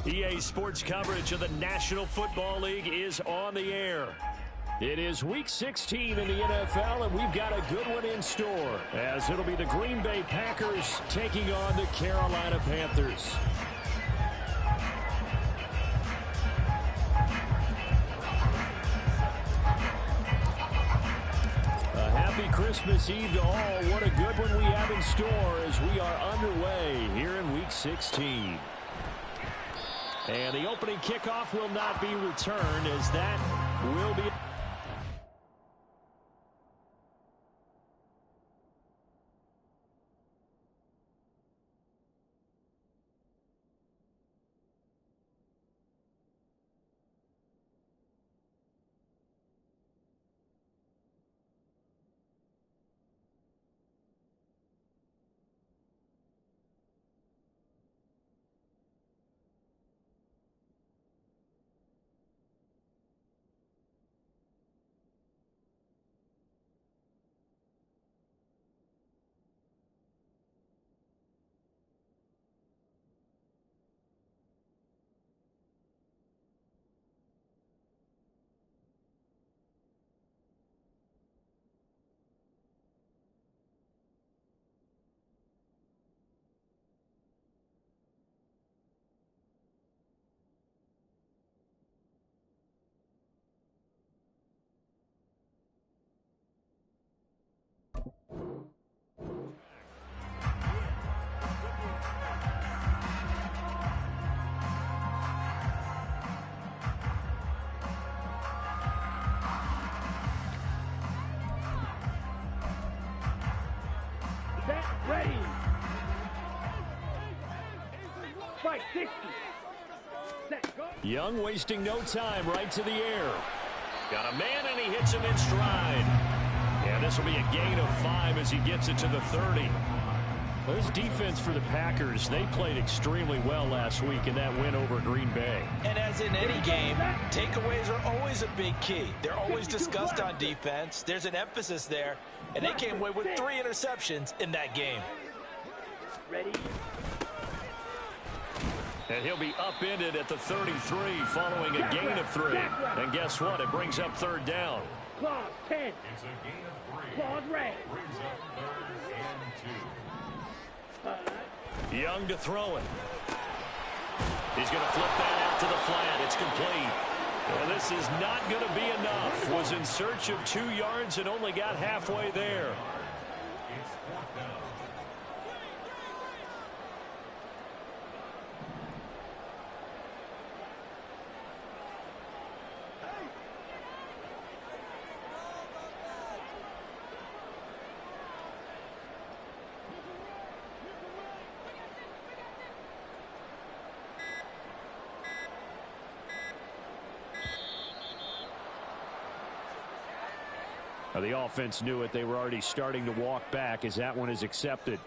EA Sports coverage of the National Football League is on the air. It is Week 16 in the NFL, and we've got a good one in store, as it'll be the Green Bay Packers taking on the Carolina Panthers. A happy Christmas Eve to all. What a good one we have in store as we are underway here in Week 16. And the opening kickoff will not be returned, as that will be... Ready. Strike 60. Set, go. Young wasting no time, right to the air. Got a man, and he hits him in stride. Yeah, this will be a gain of 5 as he gets it to the 30. This defense for the Packers, they played extremely well last week in that win over Green Bay. And as in any game, takeaways are always a big key. They're always discussed on defense. There's an emphasis there, and they came away with 3 interceptions in that game. Ready. And he'll be upended at the 33 following a gain of 3. And guess what? It brings up 3rd down. Clause 10. It's a gain of 3. Clause red. Brings up 3rd and 2. Young to throw it. He's going to flip that out to the flat. It's complete. Well, this is not going to be enough. Was in search of 2 yards and only got halfway there. It's 4th down. The offense knew it. They were already starting to walk back as that one is accepted.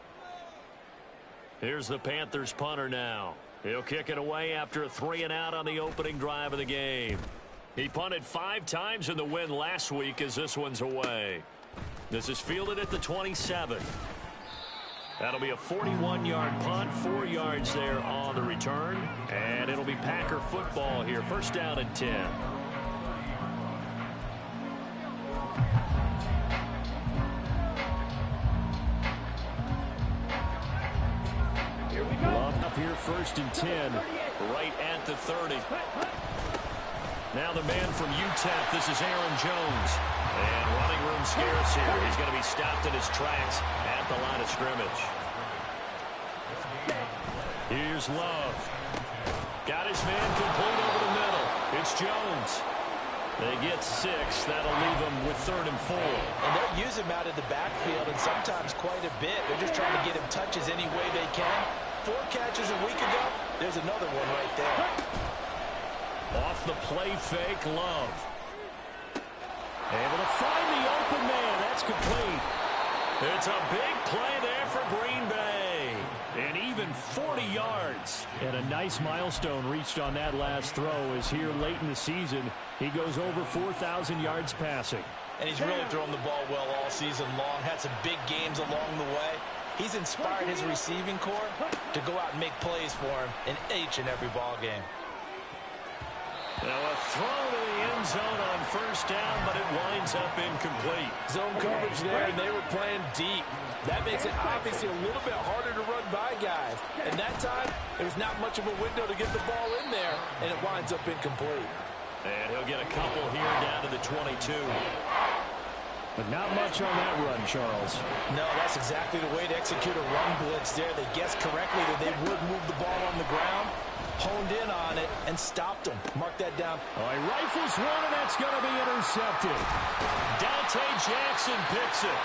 Here's the Panthers punter now. He'll kick it away after a 3-and-out on the opening drive of the game. He punted 5 times in the win last week as this one's away. This is fielded at the 27. That'll be a 41-yard punt, 4 yards there on the return. And it'll be Packer football here. 1st down and 10. Here 1st and 10, right at the 30. Now the man from UTEP, this is Aaron Jones. And running room scarce here. He's going to be stopped in his tracks at the line of scrimmage. Here's Love. Got his man complete over the middle. It's Jones. They get 6. That'll leave them with 3rd and 4. And they'll use him out of the backfield, and sometimes quite a bit. They're just trying to get him touches any way they can. 4 catches a week ago. There's another one right there. Off the play fake, Love. Able to find the open man. That's complete. It's a big play there for Green Bay. And even 40 yards. And a nice milestone reached on that last throw as here late in the season, he goes over 4,000 yards passing. And he's really thrown the ball well all season long. Had some big games along the way. He's inspired his receiving corps to go out and make plays for him in each and every ball game. Now a throw to the end zone on first down, but it winds up incomplete. Zone coverage there, and they were playing deep. That makes it obviously a little bit harder to run by guys. And that time, there was not much of a window to get the ball in there, and it winds up incomplete. And he'll get a couple here down to the 22. But not much on that run, Charles. No, that's exactly the way to execute a run blitz there. They guessed correctly that they would move the ball on the ground, honed in on it, and stopped them. Mark that down. Oh, he rifles one, and that's going to be intercepted. Dante Jackson picks it.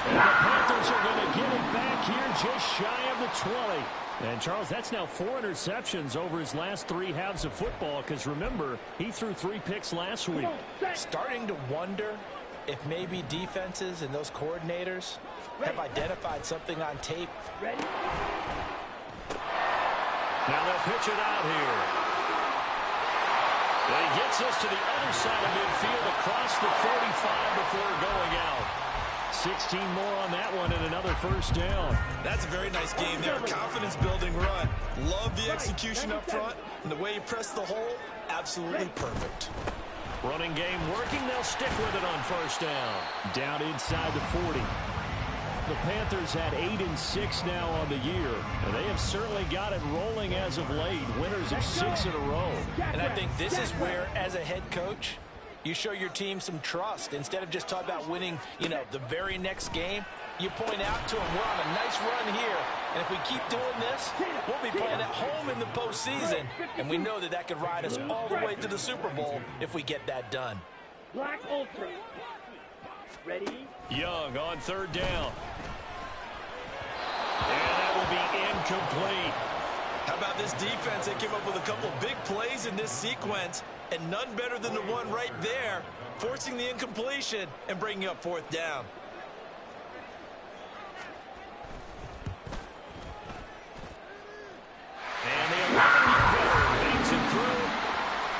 And the Panthers are going to get it back here just shy of the 20. And, Charles, that's now 4 interceptions over his last 3 halves of football, because, remember, he threw 3 picks last week. Starting to wonder if maybe defenses and those coordinators have identified something on tape. Ready? Now they'll pitch it out here. And he gets us to the other side of midfield across the 45 before going out. 16 more on that one and another first down. That's a very nice game there. Confidence-building run. Love the execution up front. And the way he pressed the hole, absolutely perfect. Running game working. They'll stick with it on first down. Down inside the 40. The Panthers had 8-6 now on the year. And they have certainly got it rolling as of late. Winners of 6 in a row. And I think this is where, as a head coach, you show your team some trust. Instead of just talking about winning, the very next game, you point out to them, we're on a nice run here. And if we keep doing this, we'll be playing at home in the postseason. And we know that that could ride us all the way to the Super Bowl if we get that done. Black Ultra. Ready? Young on third down. And that will be incomplete. How about this defense? They came up with a couple big plays in this sequence, and none better than the one right there, forcing the incompletion and bringing up fourth down. And the 11-year veteran makes it through.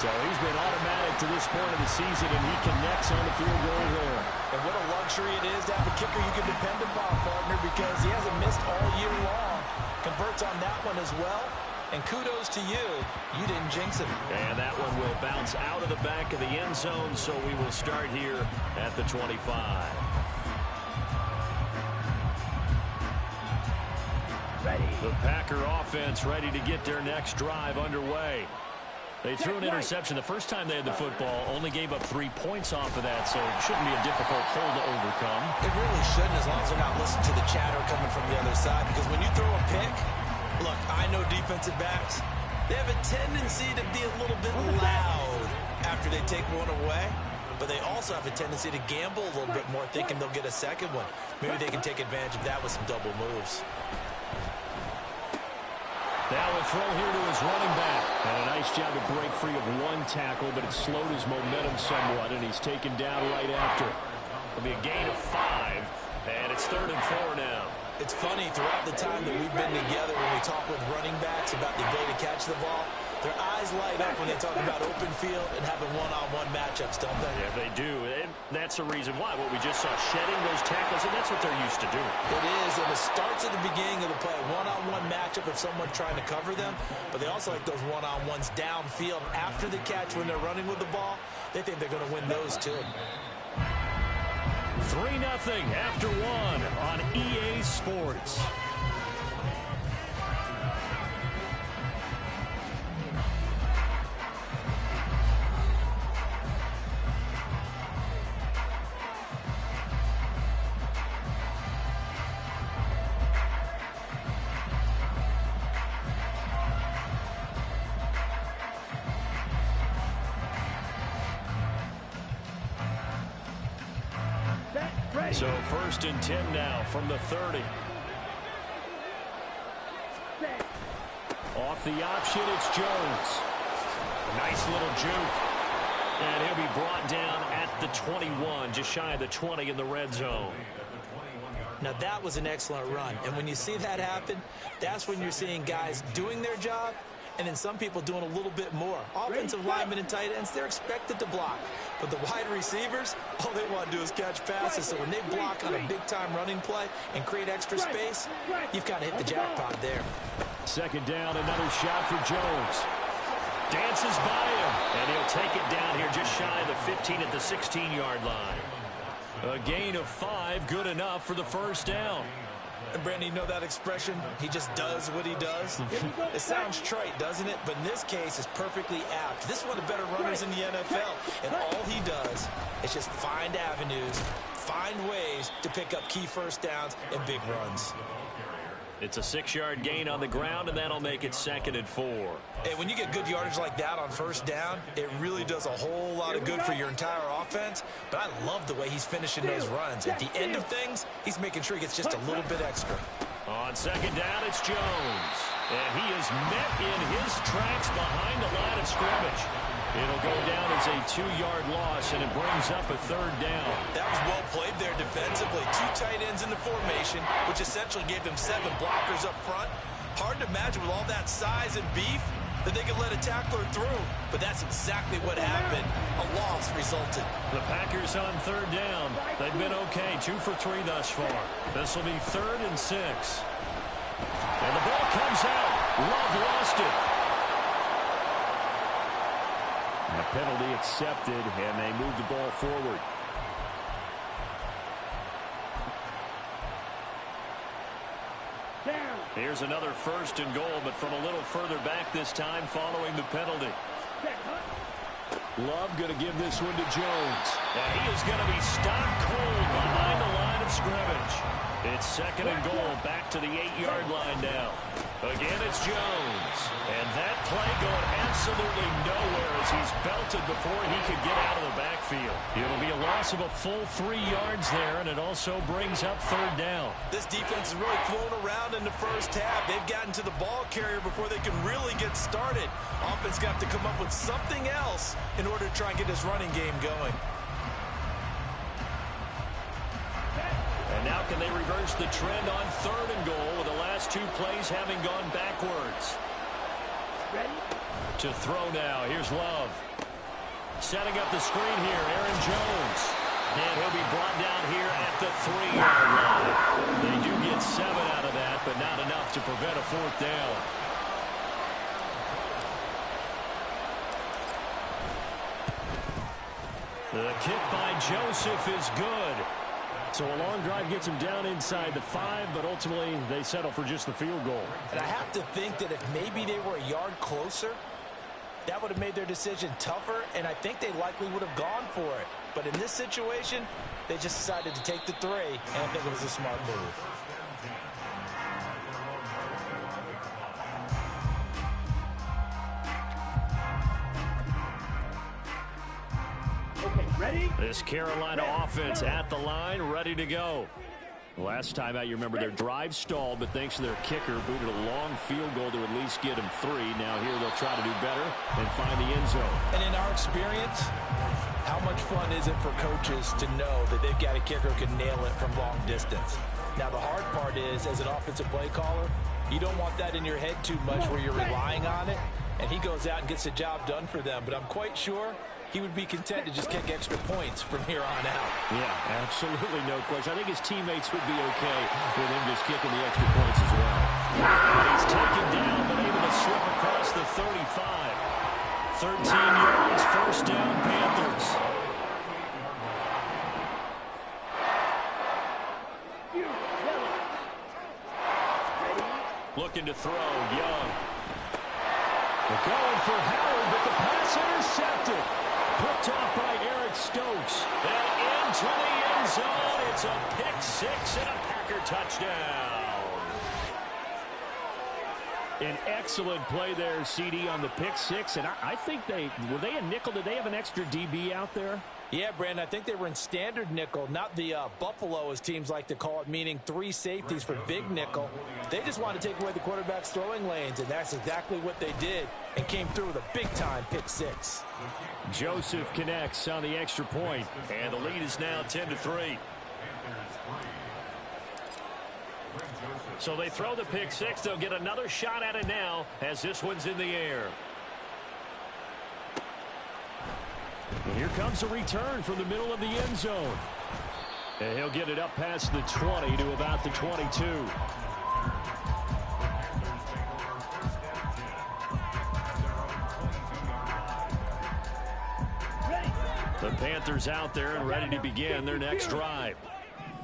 So he's been automatic to this point of the season, and he connects on the field goal there. And what a luxury it is to have a kicker you can depend upon, partner, because he hasn't missed all year long. Converts on that one as well. And kudos to you. You didn't jinx it. And that one will bounce out of the back of the end zone, so we will start here at the 25. Ready? The Packer offense ready to get their next drive underway. They threw an interception the first time they had the football, only gave up 3 points off of that, so it shouldn't be a difficult hole to overcome. It really shouldn't, as long as they're not listening to the chatter coming from the other side, because when you throw a pick, look, I know defensive backs, they have a tendency to be a little bit loud after they take one away, but they also have a tendency to gamble a little bit more, thinking they'll get a second one. Maybe they can take advantage of that with some double moves. Now a throw here to his running back. And a nice job to break free of 1 tackle, but it slowed his momentum somewhat, and he's taken down right after. It'll be a gain of 5, and it's 3rd and 4 now. It's funny, throughout the time that we've been together, when we talk with running backs about the ability to catch the ball, their eyes light up when they talk about open field and having one-on-one matchups, don't they? Yeah, they do. And that's the reason why. What we just saw, shedding those tackles, and that's what they're used to doing. It is, and it starts at the beginning of the play. One-on-one matchup if someone's trying to cover them, but they also like those one-on-ones downfield after the catch when they're running with the ball. They think they're going to win those, too. 3-0 after 1 on EA Sports. So 1st and 10 now from the 30. Off the option, it's Jones. Nice little juke. And he'll be brought down at the 21, just shy of the 20 in the red zone. Now, that was an excellent run. And when you see that happen, that's when you're seeing guys doing their job and then some people doing a little bit more. Offensive linemen and tight ends, they're expected to block. But the wide receivers, all they want to do is catch passes. So when they block on a big-time running play and create extra space, you've kind of hit the jackpot there. Second down, another shot for Jones. Dances by him, and he'll take it down here just shy of the 15 at the 16-yard line. A gain of 5, good enough for the first down. And Brandon, you know that expression? He just does what he does. It sounds trite, doesn't it? But in this case, it's perfectly apt. This is one of the better runners in the NFL. And all he does is just find avenues, find ways to pick up key first downs and big runs. It's a 6-yard gain on the ground, and that'll make it 2nd and 4. And when you get good yardage like that on first down, it really does a whole lot of good for your entire offense. But I love the way he's finishing those runs. At the end of things, he's making sure he gets just a little bit extra. On second down, it's Jones. And he is met in his tracks behind the line of scrimmage. It'll go down as a 2-yard loss, and it brings up a 3rd down. That was well played there defensively. 2 tight ends in the formation, which essentially gave them 7 blockers up front. Hard to imagine with all that size and beef that they could let a tackler through. But that's exactly what happened. A loss resulted. The Packers on 3rd down. They've been okay, 2 for 3 thus far. This will be 3rd and 6. And the ball comes out. Love lost it. A penalty accepted, and they move the ball forward. Here's another 1st and goal, but from a little further back this time following the penalty. Love going to give this one to Jones. And he is going to be stopped cold behind the line of scrimmage. It's 2nd and goal, back to the 8-yard line now. Again, it's Jones. And that play going absolutely nowhere as he's belted before he could get out of the backfield. It'll be a loss of a full 3 yards there, and it also brings up 3rd down. This defense has really flown around in the first half. They've gotten to the ball carrier before they can really get started. Offense got to come up with something else in order to try and get this running game going. And now can they reverse the trend on 3rd and goal with the last 2 plays having gone backwards? Ready? To throw now. Here's Love. Setting up the screen here, Aaron Jones. And he'll be brought down here at the 3-yard line. They do get 7 out of that, but not enough to prevent a 4th down. The kick by Joseph is good. So a long drive gets them down inside the 5, but ultimately they settle for just the field goal. And I have to think that if maybe they were a yard closer, that would have made their decision tougher, and I think they likely would have gone for it. But in this situation, they just decided to take the 3, and I think it was a smart move. Ready? This Carolina offense at the line, ready to go. Last time out, you remember their drive stalled, but thanks to their kicker, booted a long field goal to at least get them 3. Now here they'll try to do better and find the end zone. And in our experience, how much fun is it for coaches to know that they've got a kicker who can nail it from long distance? Now the hard part is, as an offensive play caller, you don't want that in your head too much where you're relying on it, and he goes out and gets the job done for them. But I'm quite sure he would be content to just kick extra points from here on out. Yeah, absolutely no question. I think his teammates would be okay with him just kicking the extra points as well. And he's taken down, but able to slip across the 35. 13 yards, 1st down, Panthers. Looking to throw, Young. They're going for Howard, but the pass intercepted. Picked off by Eric Stokes. And into the end zone. It's a pick-6 and a Packer touchdown. An excellent play there, CD, on the pick-6. And I think were they a nickel? Did they have an extra DB out there? Yeah, Brandon, I think they were in standard nickel, not the Buffalo, as teams like to call it, meaning 3 safeties for big nickel. They just wanted to take away the quarterback's throwing lanes, and that's exactly what they did and came through with a big-time pick-6. Joseph connects on the extra point, and the lead is now 10-3. So they throw the pick six. They'll get another shot at it now as this one's in the air. And here comes a return from the middle of the end zone. And he'll get it up past the 20 to about the 22. The Panthers out there and ready to begin their next drive.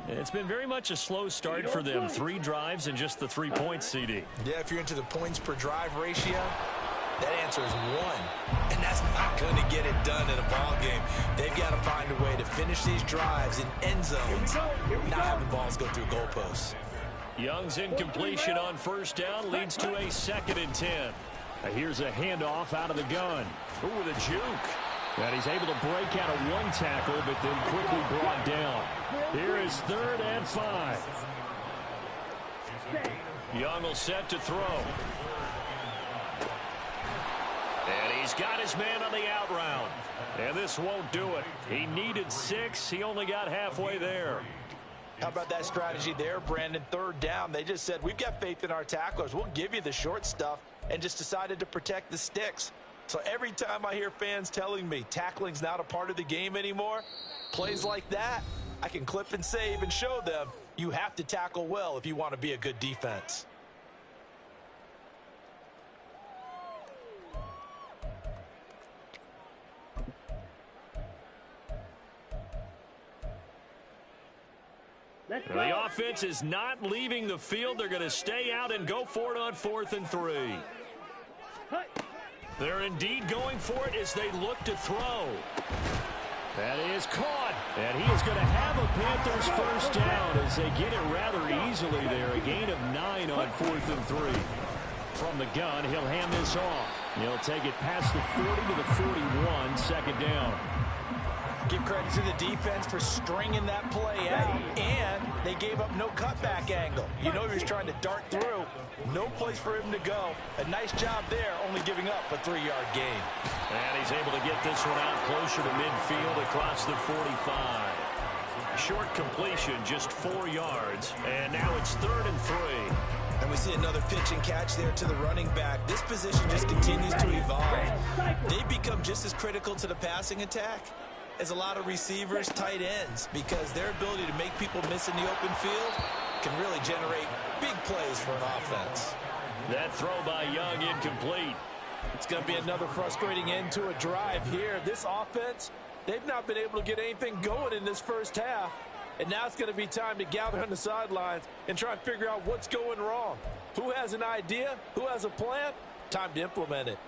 It's been very much a slow start for them. 3 drives and just the 3 points, CD. Yeah, if you're into the points per drive ratio, that answer is 1. And that's not going to get it done in a ball game. They've got to find a way to finish these drives in end zones, not having balls go through goalposts. Young's incompletion on first down leads to a 2nd and 10. Here's a handoff out of the gun. Ooh, with a juke. And he's able to break out of 1 tackle, but then quickly brought down. Here is 3rd and 5. Young will set to throw. And he's got his man on the out route. And this won't do it. He needed 6. He only got halfway there. How about that strategy there, Brandon? 3rd down. They just said, we've got faith in our tacklers. We'll give you the short stuff, and just decided to protect the sticks. So every time I hear fans telling me tackling's not a part of the game anymore, plays like that, I can clip and save and show them you have to tackle well if you want to be a good defense. The offense is not leaving the field. They're going to stay out and go for it on 4th and 3. They're indeed going for it as they look to throw. That is caught. And he is going to have a Panthers first down as they get it rather easily there. A gain of 9 on 4th and 3. From the gun, he'll hand this off. He'll take it past the 40 to the 41, 2nd down. Give credit to the defense for stringing that play out, and they gave up no cutback angle. You know he was trying to dart through. No place for him to go. A nice job there, only giving up a 3-yard gain. And he's able to get this one out closer to midfield across the 45. Short completion, just 4 yards, and now it's 3rd and 3. And we see another pitch and catch there to the running back. This position just continues to evolve. They become just as critical to the passing attack as a lot of receivers, tight ends, because their ability to make people miss in the open field can really generate big plays for an offense. That throw by Young incomplete. It's going to be another frustrating end to a drive here. This offense, they've not been able to get anything going in this first half. And now it's going to be time to gather on the sidelines and try and figure out what's going wrong. Who has an idea? Who has a plan? Time to implement it.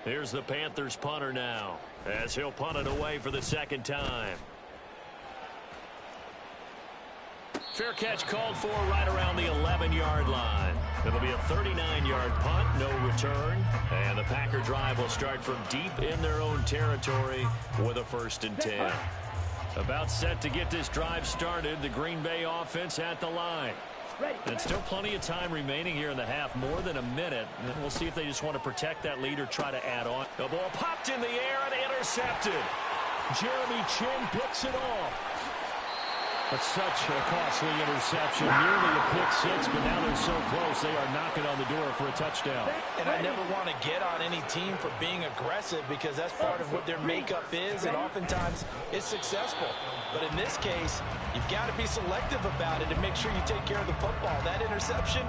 Here's the Panthers punter now, as he'll punt it away for the 2nd time. Fair catch called for right around the 11-yard line. It'll be a 39-yard punt, no return. And the Packer drive will start from deep in their own territory with a 1st and 10. About set to get this drive started, the Green Bay offense at the line. And still plenty of time remaining here in the half, more than a minute. And we'll see if they just want to protect that lead or try to add on. The ball popped in the air and intercepted. Jeremy Chin picks it off. That's such a costly interception. Nearly a pick six, but now they're so close they are knocking on the door for a touchdown. And I never want to get on any team for being aggressive because that's part of what their makeup is, and oftentimes it's successful. But in this case, you've got to be selective about it and make sure you take care of the football. That interception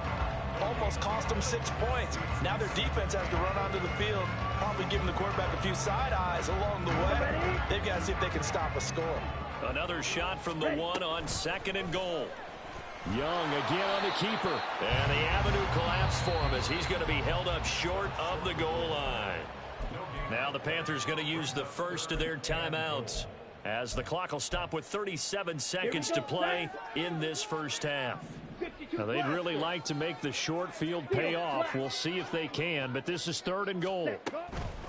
almost cost them 6 points. Now their defense has to run onto the field, probably giving the quarterback a few side eyes along the way. They've got to see if they can stop a score. Another shot from the 1 on 2nd and goal. Young again on the keeper. And the avenue collapsed for him as he's going to be held up short of the goal line. Now the Panthers going to use the first of their timeouts, as the clock will stop with 37 seconds to play in this first half. Now they'd really like to make the short field pay off. We'll see if they can, but this is 3rd and goal.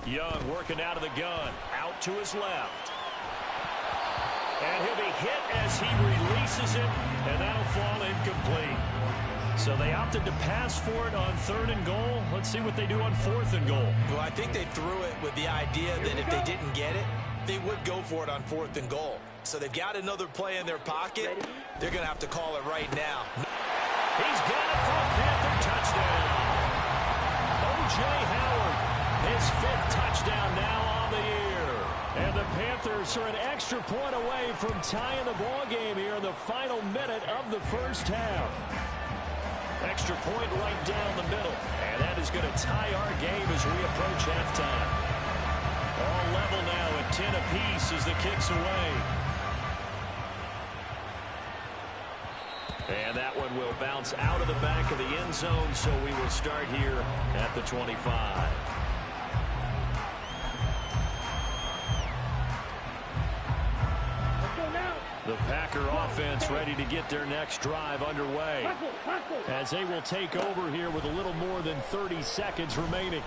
Young working out of the gun, out to his left. And he'll be hit as he releases it, and that'll fall incomplete. So they opted to pass for it on 3rd and goal. Let's see what they do on 4th and goal. Well, I think they threw it with the idea that if they didn't get it, they would go for it on 4th and goal. So they've got another play in their pocket. They're going to have to call it right now. He's got it for a Panther touchdown. O.J. Howard, his 5th touchdown now on the year. And the Panthers are an extra point away from tying the ball game here in the final minute of the first half. Extra point right down the middle. And that is going to tie our game as we approach halftime. All level now at 10 apiece as the kick's away. And that one will bounce out of the back of the end zone, so we will start here at the 25. The Packer offense ready to get their next drive underway, as they will take over here with a little more than 30 seconds remaining.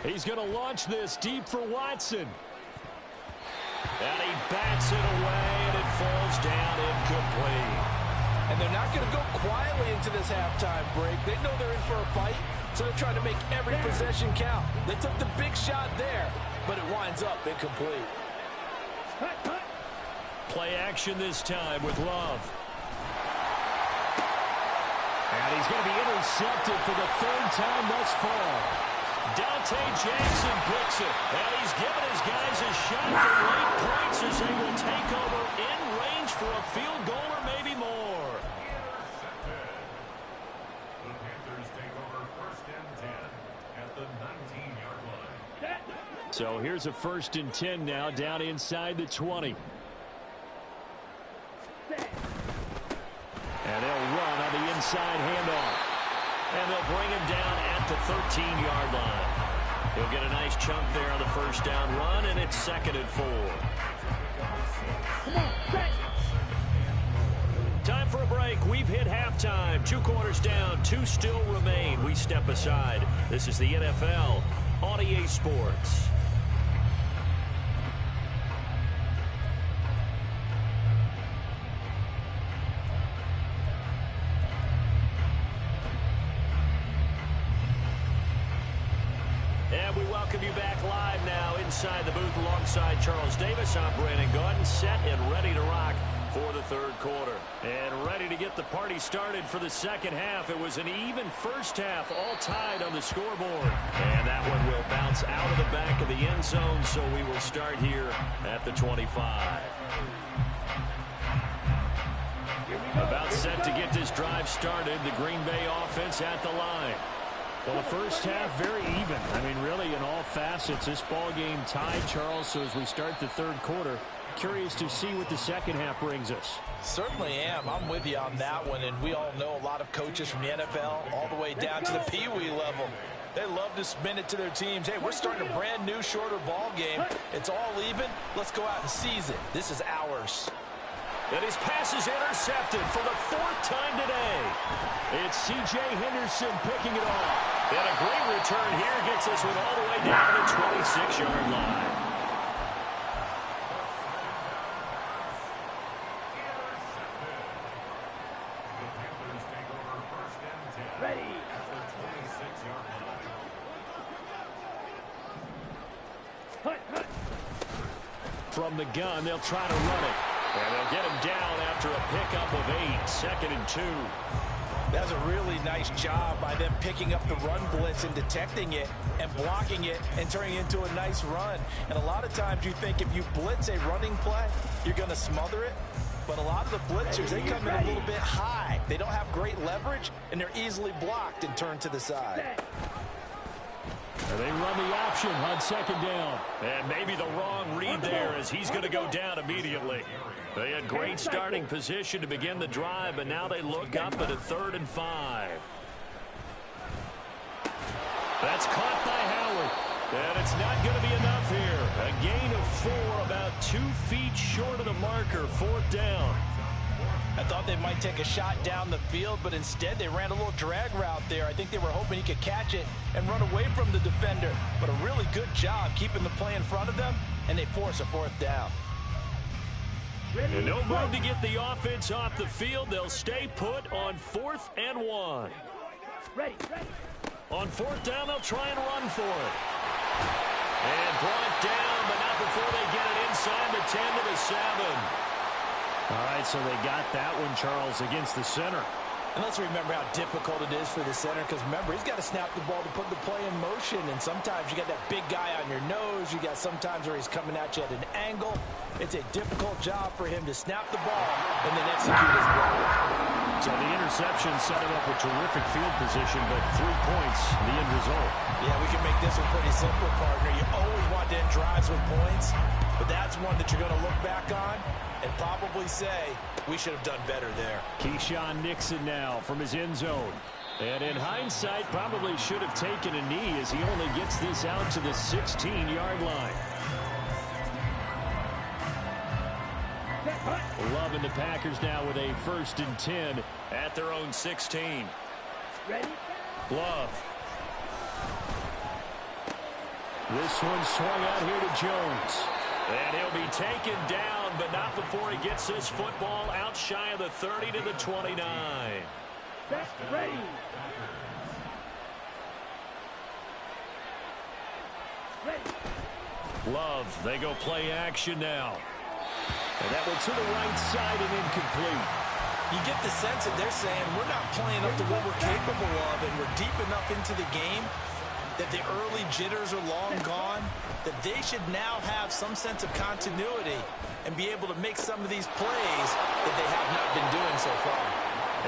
He's going to launch this deep for Watson. And he bats it away, and it falls down incomplete. And they're not going to go quietly into this halftime break. They know they're in for a fight, so they're trying to make every possession count. They took the big shot there, but it winds up incomplete. Play action this time with Love. And he's going to be intercepted for the 3rd time thus far. Dante Jackson picks it. And he's given his guys a shot for late points as they will take over in range for a field goal or maybe more. The Panthers take over 1st and 10 at the 19-yard line. So here's a 1st and 10 now down inside the 20. And they'll run on the inside handoff. And they'll bring him down at the 13-yard line. He'll get a nice chunk there on the 1st down run, and it's 2nd and 4. Time for a break. We've hit halftime. 2 quarters down, 2 still remain. We step aside. This is the NFL on EA Sports. And we welcome you back live now inside the booth alongside Charles Davis. I'm Brandon Gaudin, set and ready to rock for the 3rd quarter. And ready to get the party started for the 2nd half. It was an even first half, all tied on the scoreboard. And that one will bounce out of the back of the end zone, so we will start here at the 25. About set to get this drive started, the Green Bay offense at the line. Well, the first half, very even. I mean, really, in all facets, this ball game tied, Charles. So as we start the 3rd quarter, curious to see what the 2nd half brings us. Certainly am. I'm with you on that one. And we all know a lot of coaches from the NFL all the way down to the Pee Wee level. They love to spin it to their teams. Hey, we're starting a brand new, shorter ball game. It's all even. Let's go out and seize it. This is ours. And his pass is intercepted for the 4th time today. It's C.J. Henderson picking it off. And a great return here gets this one all the way down to the 26-yard line. The Panthers take over 1st and 10 Ready. at the 26-yard line. From the gun, they'll try to run it. And they'll get him down after a pickup of 8, 2nd and 2. That's a really nice job by them picking up the run blitz and detecting it and blocking it and turning it into a nice run. And a lot of times you think if you blitz a running play, you're going to smother it. But a lot of the blitzers, they come in a little bit high. They don't have great leverage, and they're easily blocked and turned to the side. And they run the option on 2nd down. And maybe the wrong read there as he's going to go down immediately. They had great starting position to begin the drive, but now they look up at a 3rd and 5. That's caught by Howard. And it's not going to be enough here. A gain of 4, about 2 feet short of the marker, 4th down. I thought they might take a shot down the field, but instead they ran a little drag route there. I think they were hoping he could catch it and run away from the defender. But a really good job keeping the play in front of them, and they force a 4th down. And no move to get the offense off the field. They'll stay put on 4th and 1. Ready. On 4th down, they'll try and run for it. And brought down, but not before they get it inside the 10 to the 7. All right, so they got that one, Charles, against the center. And let's remember how difficult it is for the center, because remember, he's got to snap the ball to put the play in motion, and sometimes you got that big guy on your nose. You got sometimes where he's coming at you at an angle. It's a difficult job for him to snap the ball and then execute his block. So the interception set him up with terrific field position, but 3 points, the end result. Yeah, we can make this one pretty simple, partner. You always want to end drives with points, but that's one that you're going to look back on and probably say, we should have done better there. Keyshawn Nixon now from his end zone. And in hindsight, probably should have taken a knee as he only gets this out to the 16-yard line. Love and the Packers now with a 1st and 10 at their own 16. Ready? Love. This one swung out here to Jones. And he'll be taken down, but not before he gets this football out shy of the 30 to the 29. Set, ready. Ready. Love, they go play action now. And that one to the right side and incomplete. You get the sense that they're saying we're not playing up to what we're capable of, and we're deep enough into the game that the early jitters are long gone, that they should now have some sense of continuity and be able to make some of these plays that they have not been doing so far.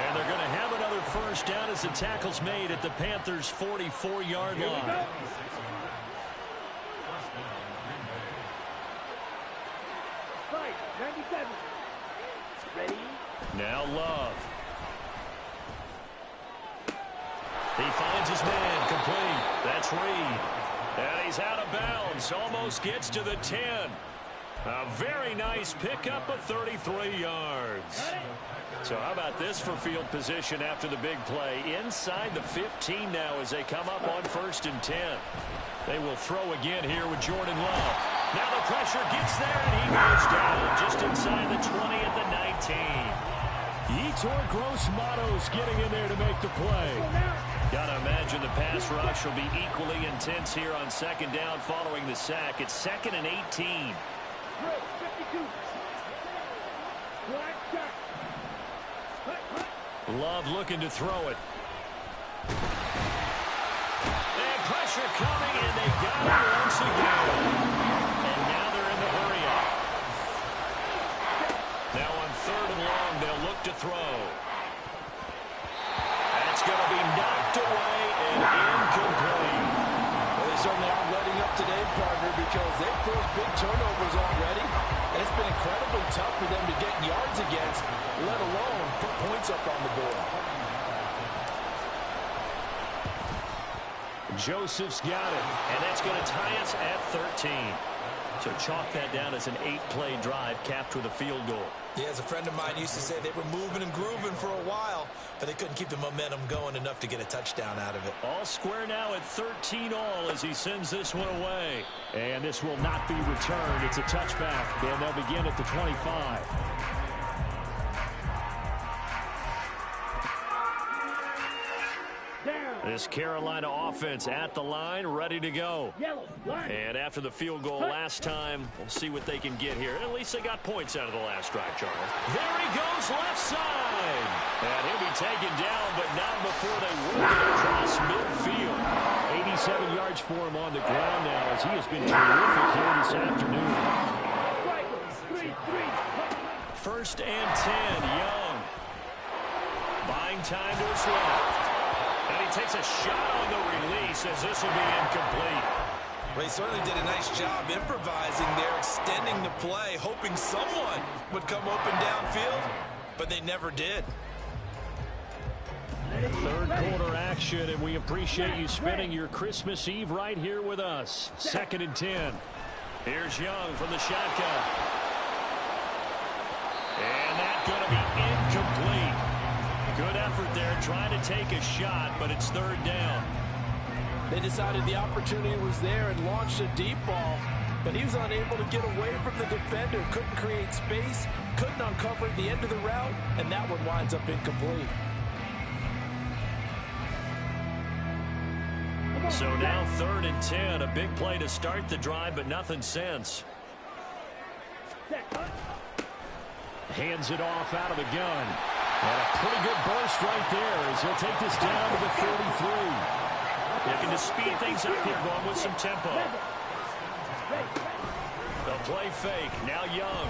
And they're going to have another 1st down as the tackle's made at the Panthers' 44-yard line. Fight, 97. Ready? Now Love. He finds his man, complete. That's Reed. And he's out of bounds, almost gets to the 10. A very nice pickup of 33 yards. So how about this for field position after the big play? Inside the 15 now as they come up on 1st and 10. They will throw again here with Jordan Love. Now the pressure gets there, and he goes down just inside the 20 at the 19. Yetur Gross-Matos getting in there to make the play. Got to imagine the pass rush will be equally intense here on 2nd down following the sack. It's 2nd and 18. 52. Black shot. Love looking to throw it. And pressure coming, and they got it once again. And now they're in the hurry-up. Now on 3rd and long, they'll look to throw. That's going to be knocked away and incomplete. Well, they certainly aren't letting up today, partner, because they've forced big turnovers already. And it's been incredibly tough for them to get yards against, let alone put points up on the board. Joseph's got it. And that's going to tie us at 13. So chalk that down as an 8-play drive capped with a field goal. Yeah, as a friend of mine used to say, they were moving and grooving for a while, but they couldn't keep the momentum going enough to get a touchdown out of it. All square now at 13 all as he sends this one away. And this will not be returned. It's a touchback, and they'll begin at the 25. This Carolina offense at the line, ready to go. And after the field goal last time, we'll see what they can get here. At least they got points out of the last drive, Charles. There he goes, left side. And he'll be taken down, but not before they work it across midfield. 87 yards for him on the ground now as he has been terrific here this afternoon. 1st and 10, Young. Buying time to his left. And he takes a shot on the release as this will be incomplete. Well, he certainly did a nice job improvising there, extending the play, hoping someone would come open downfield, but they never did. 3rd quarter action, and we appreciate you spending your Christmas Eve right here with us. 2nd and 10. Here's Young from the shotgun. And that's going to be incomplete. Good effort there, trying to take a shot, but it's 3rd down. They decided the opportunity was there and launched a deep ball, but he was unable to get away from the defender, couldn't create space, couldn't uncover the end of the route, and that one winds up incomplete. So now 3rd and 10, a big play to start the drive, but nothing since. Hands it off out of the gun. And a pretty good burst right there as he'll take this down to the 33. Looking to speed things up here, going with some tempo. The play fake, now Young.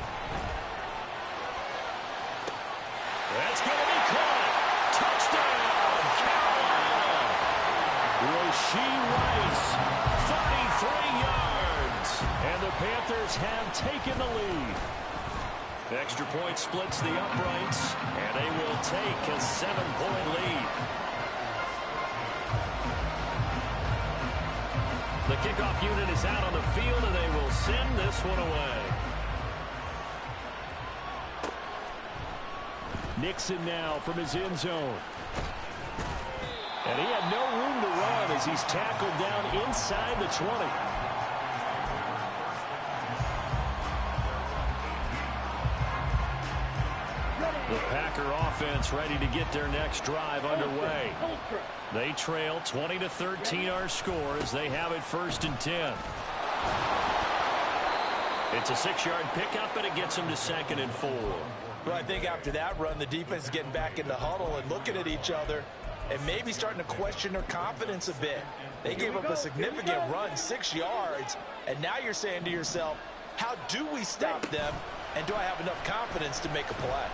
That's going to be caught. Touchdown, Carolina. Rashee Rice, 33 yards. And the Panthers have taken the lead. Extra point splits the uprights, and they will take a 7-point lead. The kickoff unit is out on the field, and they will send this one away. Nixon now from his end zone. And he had no room to run as he's tackled down inside the 20. The Packer offense ready to get their next drive underway. They trail 20-13 our score as they have it 1st and 10. It's a 6-yard pickup, and it gets them to 2nd and 4. Well, I think after that run, the defense is getting back in the huddle and looking at each other and maybe starting to question their confidence a bit. They gave up a significant run, 6 yards, and now you're saying to yourself, how do we stop them, and do I have enough confidence to make a play?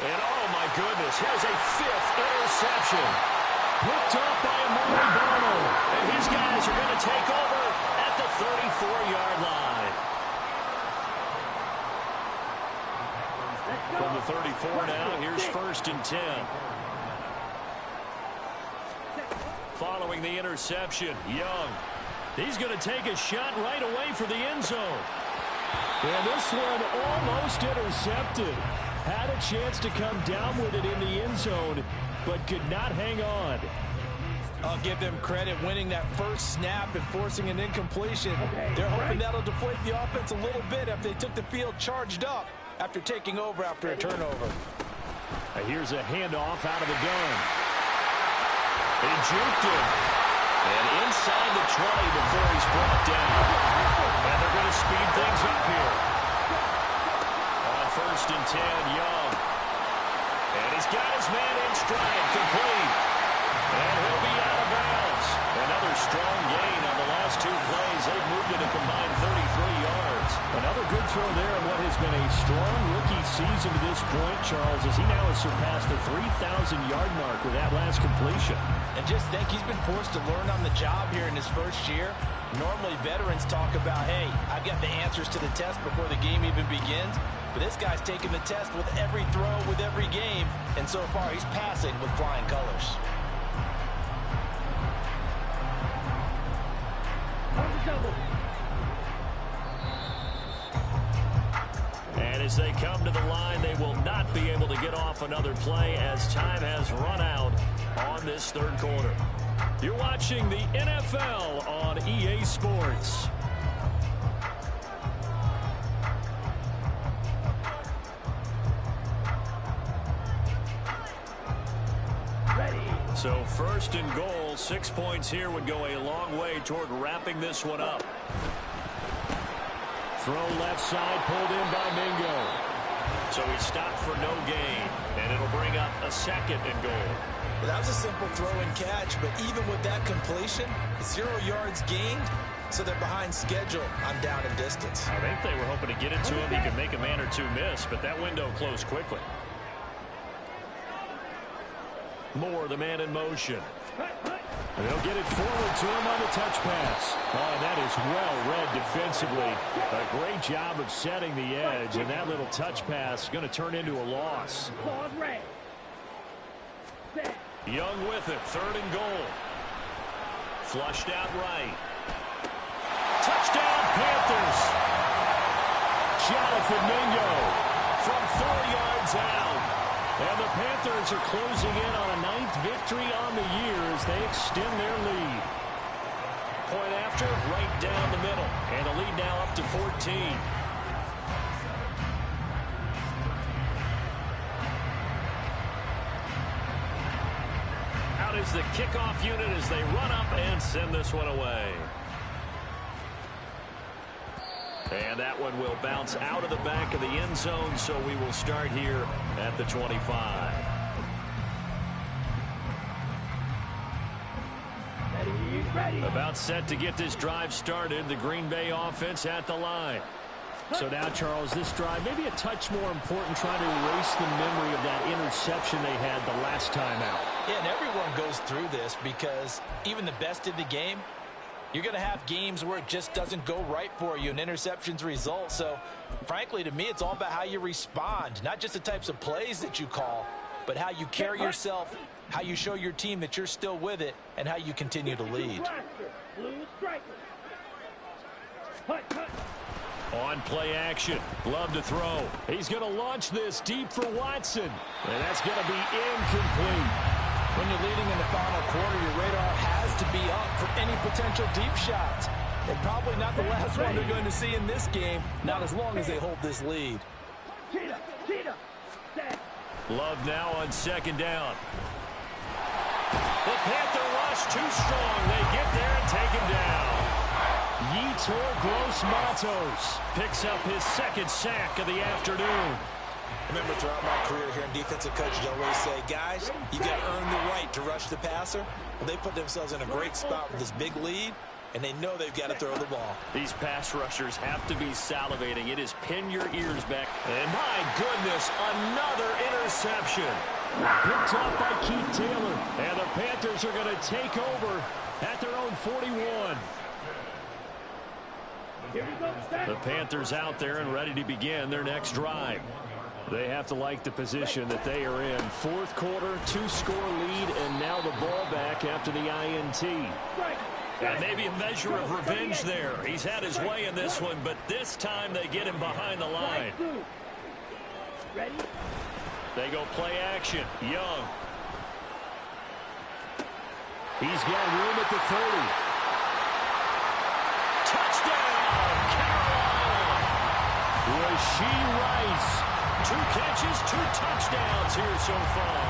And oh my goodness, here's a 5th interception. Picked up by Amari Barno. And his guys are going to take over at the 34-yard line. From the 34 now, here's 1st and 10. Following the interception, Young. He's going to take a shot right away for the end zone. And this one almost intercepted. Had a chance to come down with it in the end zone, but could not hang on. I'll give them credit winning that first snap and forcing an incompletion. They're hoping that'll deflate the offense a little bit if they took the field charged up after taking over after a turnover. Here's a handoff out of the gun. They juked him. And inside the 20 before he's brought down. And they're going to speed things up here. On 1st and 10, Young. And he's got his man in stride, complete. And he'll be out of bounds. Another strong gain on the last 2 plays. They've moved it a combined 33 yards. Another good throw there in what has been a strong rookie season to this point, Charles, as he now has surpassed the 3,000-yard mark with that last completion. And just think, he's been forced to learn on the job here in his first year. Normally, veterans talk about, hey, I've got the answers to the test before the game even begins. But this guy's taking the test with every throw, with every game. And so far, he's passing with flying colors. And as they come to the line, they will not be able to get off another play as time has run out on this 3rd quarter. You're watching the NFL on EA Sports. So 1st and goal, 6 points here would go a long way toward wrapping this one up. Throw left side, pulled in by Mingo. So he stopped for no gain, and it'll bring up a 2nd and goal. Well, that was a simple throw and catch, but even with that completion, 0 yards gained, so they're behind schedule on down and distance. I think they were hoping to get it to him. He could make a man or two miss, but that window closed quickly. Moore, the man in motion. They'll get it forward to him on the touch pass. Oh, that is well read defensively. A great job of setting the edge, and that little touch pass is going to turn into a loss. Young with it, 3rd and goal. Flushed out right. Touchdown, Panthers. Jonathan Mingo from 4 yards out. And the Panthers are closing in on a 9th victory on the year as they extend their lead. Point after, right down the middle. And the lead now up to 14. Out is the kickoff unit as they run up and send this one away. And that one will bounce out of the back of the end zone, so we will start here at the 25. Ready. About set to get this drive started. The Green Bay offense at the line. So now, Charles, this drive maybe a touch more important, trying to erase the memory of that interception they had the last time out. Yeah, and everyone goes through this because even the best in the game, you're going to have games where it just doesn't go right for you and interceptions result. So, frankly, to me, it's all about how you respond, not just the types of plays that you call, but how you carry yourself, how you show your team that you're still with it, and how you continue to lead. On play action. Love to throw. He's going to launch this deep for Watson. And that's going to be incomplete. When you're leading in the final quarter, your radar has to be up for any potential deep shots. And probably not the last one they're going to see in this game, not as long as they hold this lead. Love now on second down. The Panther rush too strong. They get there and take him down. Yetur Gross-Matos picks up his second sack of the afternoon. Remember, throughout my career here in defensive coach, you always say, guys, you got to earn the right to rush the passer. Well, they put themselves in a great spot with this big lead, and they know they've got to throw the ball. These pass rushers have to be salivating. It is pin your ears back. And my goodness, another interception. Picked up by Keith Taylor. And the Panthers are going to take over at their own 41. The Panthers out there and ready to begin their next drive. They have to like the position that they are in. Fourth quarter, 2-score lead, and now the ball back after the INT. And maybe a measure of revenge there. He's had his way in this one, but this time they get him behind the line. They go play action. Young. He's got room at the 30. Rashee Rice, 2 catches, 2 touchdowns here so far.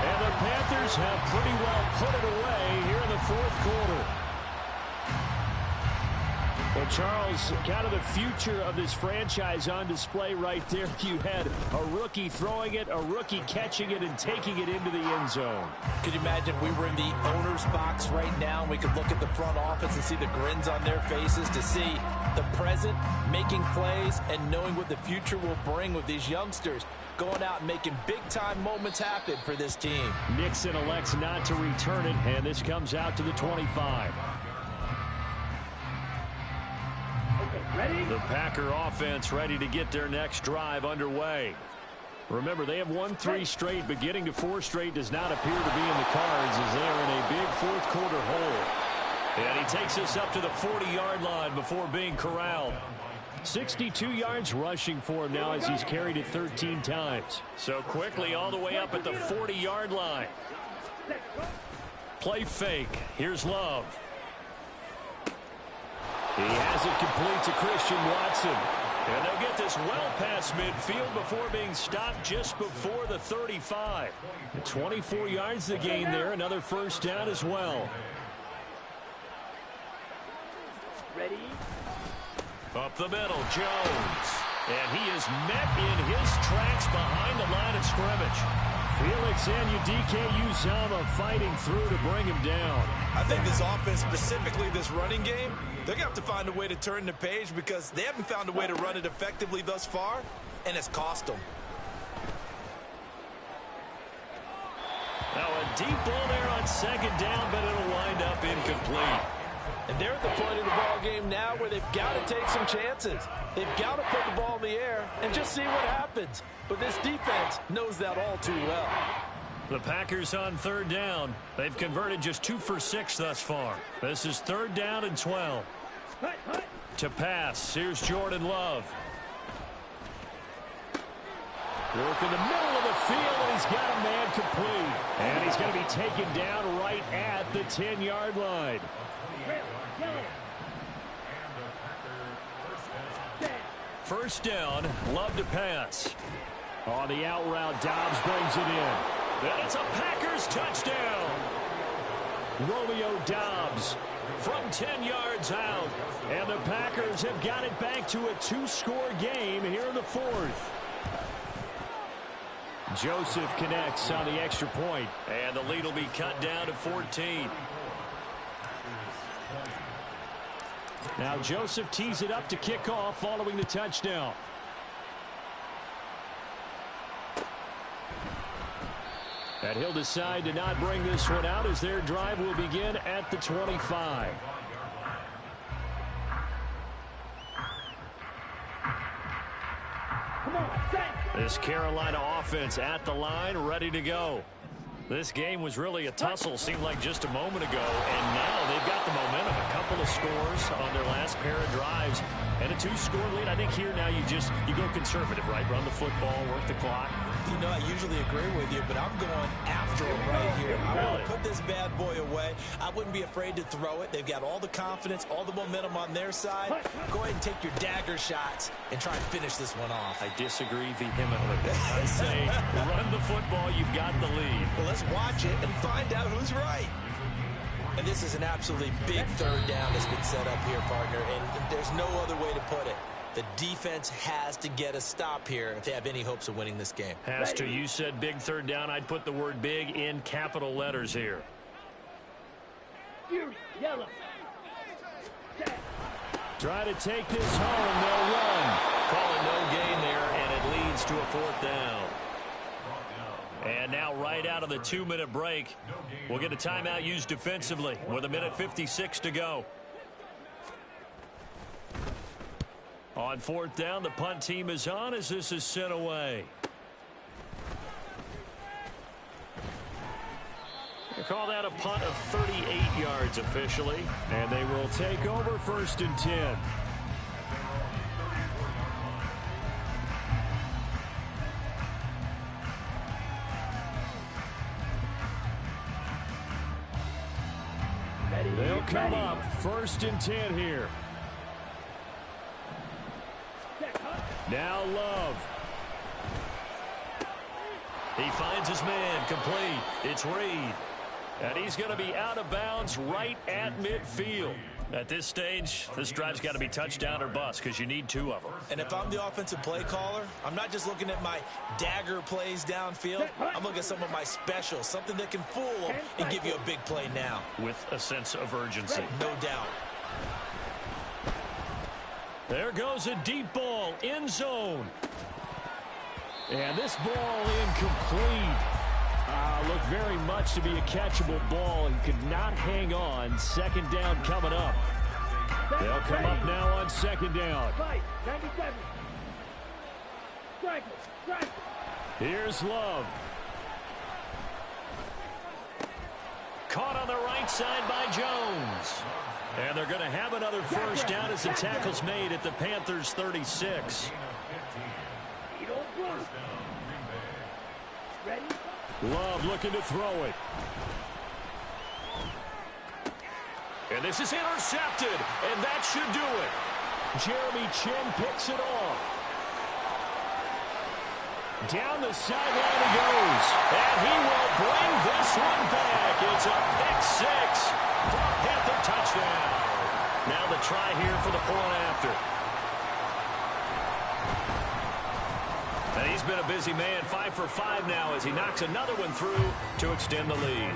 And the Panthers have pretty well put it away here in the fourth quarter. Well, Charles, kind of the future of this franchise on display right there. You had a rookie throwing it, a rookie catching it, and taking it into the end zone. Could you imagine if we were in the owner's box right now and we could look at the front office and see the grins on their faces to see the present making plays and knowing what the future will bring with these youngsters going out and making big-time moments happen for this team. Nixon elects not to return it, and this comes out to the 25. Ready? The Packer offense ready to get their next drive underway. Remember, they have won 3 straight, but getting to 4 straight does not appear to be in the cards as they are in a big fourth quarter hole. And he takes us up to the 40-yard line before being corralled. 62 yards rushing for him now as he's carried it 13 times. So quickly all the way up at the 40-yard line. Play fake. Here's Love. He has it complete to Christian Watson. And they'll get this well past midfield before being stopped just before the 35. 24 yards to gain there. Another first down as well. Ready? Up the middle, Jones. And he is met in his tracks behind the line of scrimmage. Felix Anudike-Uzomah fighting through to bring him down. I think this offense, specifically this running game, they're going to have to find a way to turn the page because they haven't found a way to run it effectively thus far, and it's cost them. Now a deep ball there on second down, but it'll wind up incomplete. And they're at the point of the ball game now where they've got to take some chances. They've got to put the ball in the air and just see what happens. But this defense knows that all too well. The Packers on third down. They've converted just 2 for 6 thus far. This is 3rd down and 12. To pass, here's Jordan Love. Work in the middle of the field, and he's got a man complete. And he's going to be taken down right at the 10-yard line. First down, Love to pass. On the out route, Dobbs brings it in. And it's a Packers touchdown. Romeo Dobbs from 10 yards out. And the Packers have got it back to a 2-score game here in the fourth. Joseph connects on the extra point. And the lead will be cut down to 14. Now Joseph tees it up to kick off following the touchdown. And he'll decide to not bring this one out as their drive will begin at the 25. This Carolina offense at the line, ready to go. This game was really a tussle, seemed like just a moment ago, and now they've got the momentum. A couple of scores on their last pair of drives, and a 2-score lead. I think here now you go conservative, right? Run the football, work the clock. You know, I usually agree with you, but I'm going after him right here. I want to put this bad boy away. I wouldn't be afraid to throw it. They've got all the confidence, all the momentum on their side. Go ahead and take your dagger shots and try and finish this one off. I disagree vehemently. I say run the football. You've got the lead. Well, let's watch it and find out who's right. And this is an absolutely big third down that's been set up here, partner, and there's no other way to put it. The defense has to get a stop here if they have any hopes of winning this game. Has to. You said big third down. I'd put the word big in capital letters here. Yellow. Try to take this home. They'll run. Call it no gain there, and it leads to a fourth down. And now right out of the 2-minute break, we'll get a timeout used defensively with 1:56 to go. On fourth down, the punt team is on as this is sent away. They call that a punt of 38 yards officially. And they will take over 1st and 10. They'll come up 1st and 10 here. Now Love. He finds his man, complete. It's Reed. And he's going to be out of bounds right at midfield. At this stage, this drive's got to be touchdown or bust because you need 2 of them. And if I'm the offensive play caller, I'm not just looking at my dagger plays downfield. I'm looking at some of my specials, something that can fool them and give you a big play now. With a sense of urgency. No doubt. There goes a deep ball, end zone. And this ball incomplete. Looked very much to be a catchable ball and could not hang on. 2nd down coming up. They'll come up now on 2nd down. 97. Strike. Here's Love. Caught on the right side by Jones. And they're going to have another first down as the tackle's made at the Panthers' 36. Ready? Love looking to throw it. And this is intercepted, and that should do it. Jeremy Chin picks it off. Down the sideline he goes. And he will bring this one back. It's a pick 6 for a Panther touchdown. Now the try here for the point after. And he's been a busy man, 5 for 5 now as he knocks another one through to extend the lead.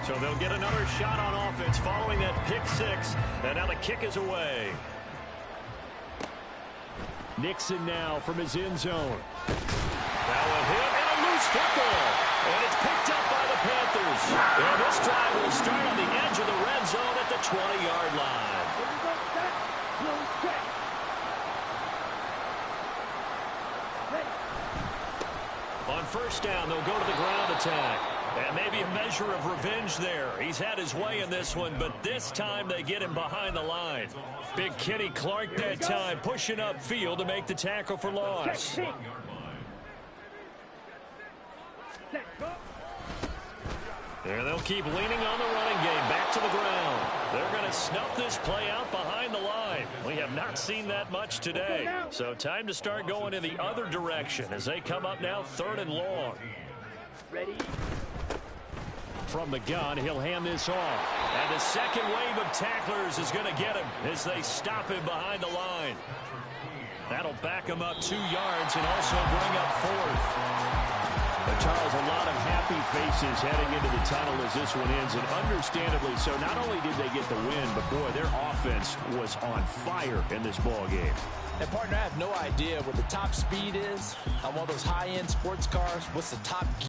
So they'll get another shot on offense following that pick 6. And now the kick is away. Nixon now from his end zone. Now a hit and a loose football. And it's picked up by the Panthers. And this drive will start on the edge of the red zone at the 20-yard line. On first down, they'll go to the ground attack. And maybe a measure of revenge there. He's had his way in this one, but this time they get him behind the line. Big Kenny Clark that time, pushing upfield to make the tackle for loss. There they'll keep leaning on the running game, back to the ground. They're going to snuff this play out behind the line. We have not seen that much today. So time to start going in the other direction as they come up now 3rd and long. Ready? From the gun, he'll hand this off. And the second wave of tacklers is going to get him as they stop him behind the line. That'll back him up 2 yards and also bring up 4th. But Charles, a lot of happy faces heading into the tunnel as this one ends, and understandably so. Not only did they get the win, but boy, their offense was on fire in this ball game. And partner, I have no idea what the top speed is on one of those high-end sports cars. What's the top